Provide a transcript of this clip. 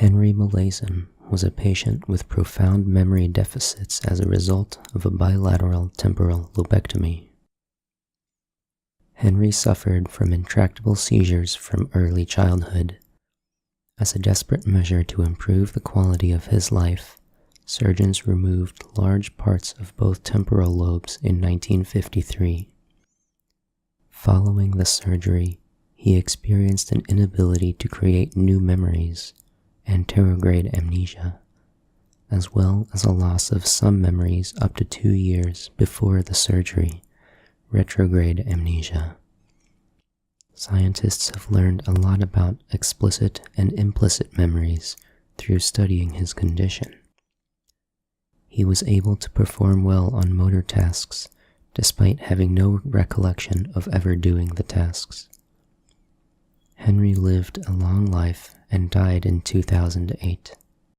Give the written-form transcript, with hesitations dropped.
Henry Molaison was a patient with profound memory deficits as a result of a bilateral temporal lobectomy. Henry suffered from intractable seizures from early childhood. As a desperate measure to improve the quality of his life, surgeons removed large parts of both temporal lobes in 1953. Following the surgery, he experienced an inability to create new memories, anterograde amnesia, as well as a loss of some memories up to 2 years before the surgery, retrograde amnesia. Scientists have learned a lot about explicit and implicit memories through studying his condition. He was able to perform well on motor tasks despite having no recollection of ever doing the tasks. Henry lived a long life and died in 2008.